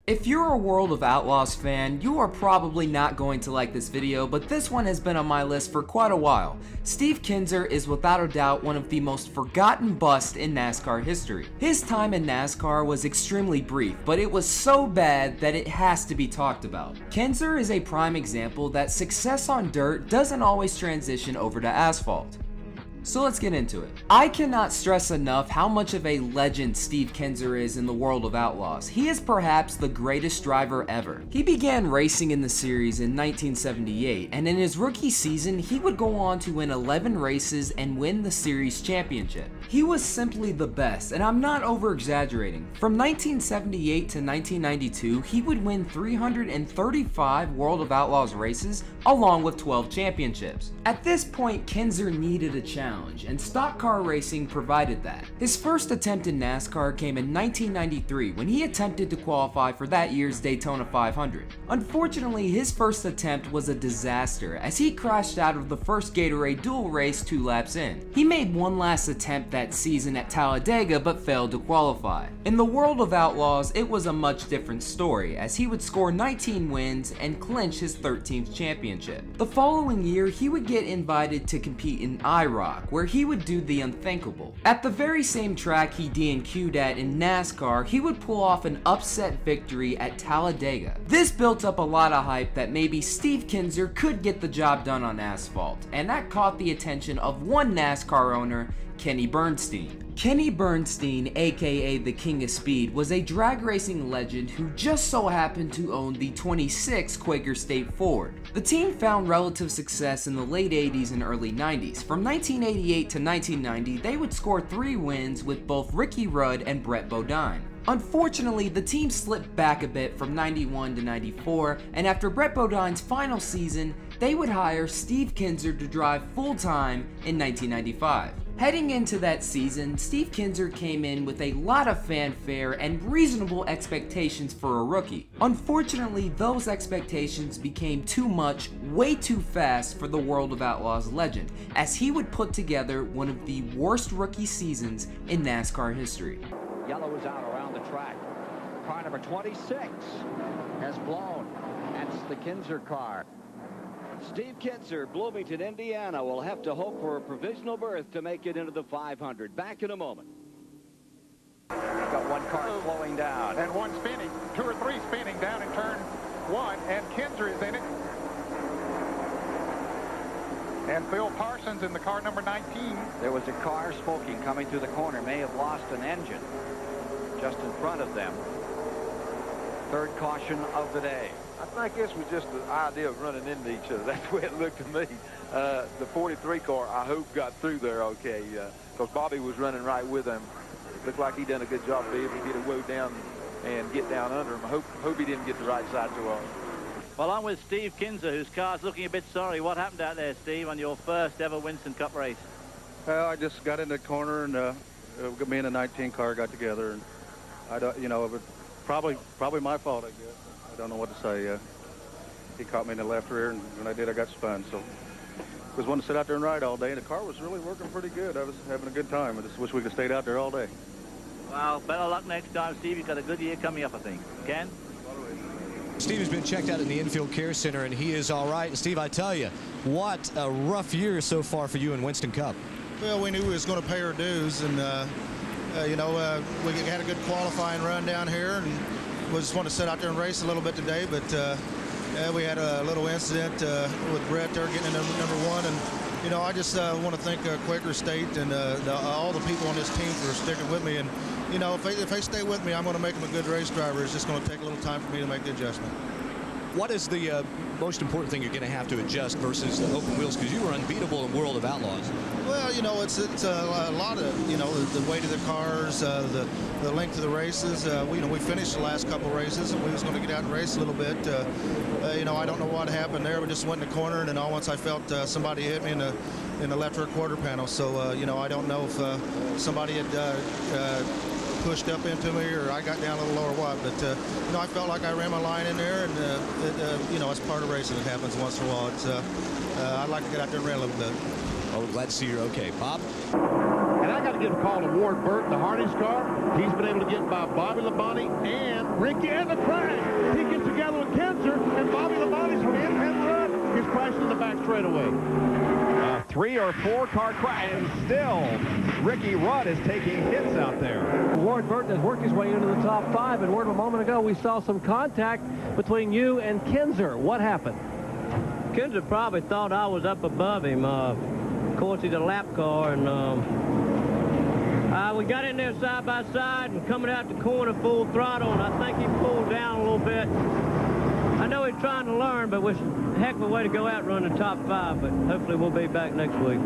If you're a World of Outlaws fan, you are probably not going to like this video, but this one has been on my list for quite a while. Steve Kinser is without a doubt one of the most forgotten busts in NASCAR history. His time in NASCAR was extremely brief, but it was so bad that it has to be talked about. Kinser is a prime example that success on dirt doesn't always transition over to asphalt. So let's get into it. I cannot stress enough how much of a legend Steve Kinser is in the World of Outlaws. He is perhaps the greatest driver ever. He began racing in the series in 1978, and in his rookie season, he would go on to win 11 races and win the series championship. He was simply the best, and I'm not over-exaggerating. From 1978 to 1992, he would win 335 World of Outlaws races, along with 12 championships. At this point, Kinser needed a challenge, and stock car racing provided that. His first attempt in NASCAR came in 1993 when he attempted to qualify for that year's Daytona 500. Unfortunately, his first attempt was a disaster as he crashed out of the first Gatorade dual race 2 laps in. He made one last attempt that season at Talladega but failed to qualify. In the World of Outlaws, it was a much different story as he would score 19 wins and clinch his 13th championship. The following year, he would get invited to compete in IROC, where he would do the unthinkable. At the very same track he DNQ'd at in NASCAR, he would pull off an upset victory at Talladega. This built up a lot of hype that maybe Steve Kinser could get the job done on asphalt, and that caught the attention of one NASCAR owner, Kenny Bernstein. Kenny Bernstein, aka the King of Speed, was a drag racing legend who just so happened to own the 26 Quaker State Ford. The team found relative success in the late 80s and early 90s. From 1988 to 1990, they would score 3 wins with both Ricky Rudd and Brett Bodine. Unfortunately, the team slipped back a bit from 91 to 94, and after Brett Bodine's final season, they would hire Steve Kinser to drive full-time in 1995. Heading into that season, Steve Kinser came in with a lot of fanfare and reasonable expectations for a rookie. Unfortunately, those expectations became too much, way too fast for the World of Outlaws legend, as he would put together one of the worst rookie seasons in NASCAR history. Yellow is out around the track. Car number 26 has blown. That's the Kinser car. Steve Kinser, Bloomington, Indiana, will have to hope for a provisional berth to make it into the 500. Back in a moment. Got one car slowing down. And one spinning. 2 or 3 spinning down in turn 1. And Kinser is in it. And Phil Parsons in the car number 19. There was a car smoking coming through the corner. May have lost an engine just in front of them. Third caution of the day. I guess it was just the idea of running into each other. That's the way it looked to me. The 43 car, I hope, got through there okay, because Bobby was running right with him. Looked like he done a good job of being able to get a woe down and get down under him. I hope he didn't get the right side too hard. Well, I'm with Steve Kinser, whose car's looking a bit sorry. What happened out there, Steve, on your first ever Winston Cup race? Well, I just got in the corner, and me and the 19 car got together, and I don't, you know, it was probably my fault, I guess. I don't know what to say. He caught me in the left rear, and when I did, I got spun. So I was wanting to sit out there and ride all day, and the car was really working pretty good. I was having a good time. I just wish we could have stayed out there all day. Well, better luck next time, Steve. You've got a good year coming up, I think. Ken? Steve has been checked out in the infield care center, and he is all right. And Steve, I tell you, what a rough year so far for you in Winston Cup. Well, we knew we was going to pay our dues, and you know, we had a good qualifying run down here, and we just want to sit out there and race a little bit today. But we had a little incident with Brett there getting into number 1, and you know, I just want to thank Quaker State and all the people on this team for sticking with me. And you know, if they stay with me, I'm going to make them a good race driver. It's just going to take a little time for me to make the adjustment. What is the most important thing you're going to have to adjust versus the open wheels? Because you were unbeatable in World of Outlaws. Well, you know, it's a lot of, you know, the weight of the cars, the length of the races. You know, we finished the last couple races, and we was going to get out and race a little bit. You know, I don't know what happened there. We just went in the corner, and then all once I felt somebody hit me in the left rear quarter panel. So, you know, I don't know if somebody had pushed up into me or I got down a little lower what, but you know, I felt like I ran my line in there, and you know, it's part of racing. It happens once in a while. It's I'd like to get out there and run a little bit. Oh, glad to see you're okay. Bob? And I got to give a call to Ward Burton, the Hardy's car. He's been able to get by Bobby Labonte and Ricky and the crash. He gets together with Kinser, and Bobby Labonte's in run is crashing in the back straightaway. 3 or 4 car crash, and still Ricky Rudd is taking hits out there. Ward Burton has worked his way into the top 5, and Ward, a moment ago we saw some contact between you and Kinser. What happened? Kinser probably thought I was up above him. Of course, he's a lap car, and we got in there side by side and coming out the corner full throttle, and I think he pulled down a little bit. I know he's trying to learn, but it was a heck of a way to go out and run the top 5, but hopefully we'll be back next week.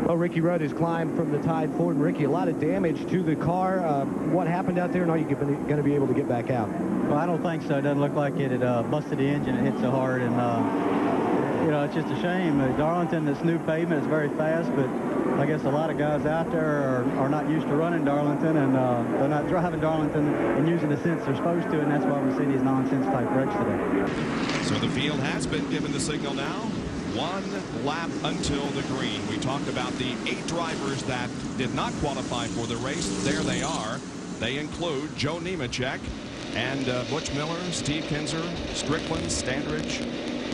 Well, Ricky Rudd has climbed from the tide forward. Ricky, a lot of damage to the car. What happened out there, and are you going to be able to get back out? Well, I don't think so. It doesn't look like it had busted the engine. It hit so hard, and you know, it's just a shame. Darlington, this new pavement is very fast, but I guess a lot of guys out there are not used to running Darlington, and they're not driving Darlington and using the sense they're supposed to, and that's why we see these nonsense type wrecks today. So the field has been given the signal now. 1 lap until the green. We talked about the 8 drivers that did not qualify for the race. There they are. They include Joe Nemechek and Butch Miller, Steve Kinser, Strickland, Standridge,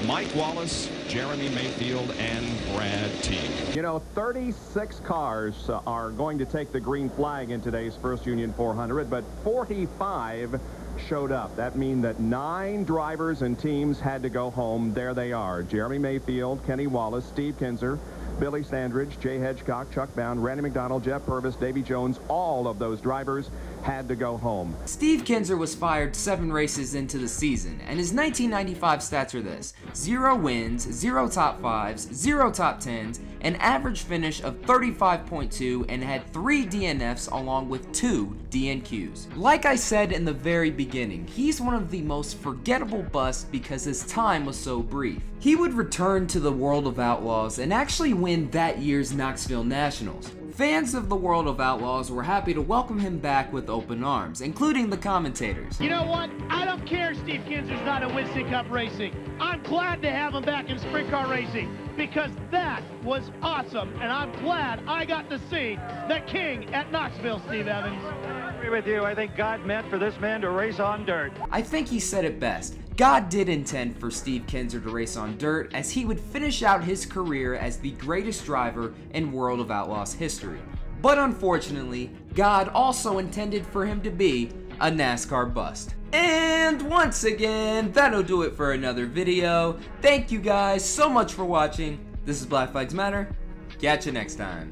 Mike Wallace, Jeremy Mayfield, and Brad Teague. You know, 36 cars are going to take the green flag in today's First Union 400, but 45 showed up. That means that 9 drivers and teams had to go home. There they are. Jeremy Mayfield, Kenny Wallace, Steve Kinser, Billy Standridge, Jay Hedgecock, Chuck Bound, Randy McDonald, Jeff Purvis, Davy Jones. All of those drivers had to go home. Steve Kinser was fired 7 races into the season, and his 1995 stats are this: 0 wins, 0 top 5s, 0 top 10s, an average finish of 35.2, and had 3 DNFs along with 2 DNQs. Like I said in the very beginning, he's one of the most forgettable busts because his time was so brief. He would return to the World of Outlaws and actually win that year's Knoxville Nationals. Fans of the World of Outlaws were happy to welcome him back with open arms, including the commentators. You know what? I don't care Steve Kinser's not in Winston Cup racing. I'm glad to have him back in sprint car racing because that was awesome, and I'm glad I got to see the king at Knoxville, Steve Evans. I agree with you. I think God meant for this man to race on dirt. I think he said it best. God did intend for Steve Kinser to race on dirt, as he would finish out his career as the greatest driver in World of Outlaws history. But unfortunately, God also intended for him to be a NASCAR bust. And once again, that'll do it for another video. Thank you guys so much for watching. This is Black Flags Matter. Catch you next time.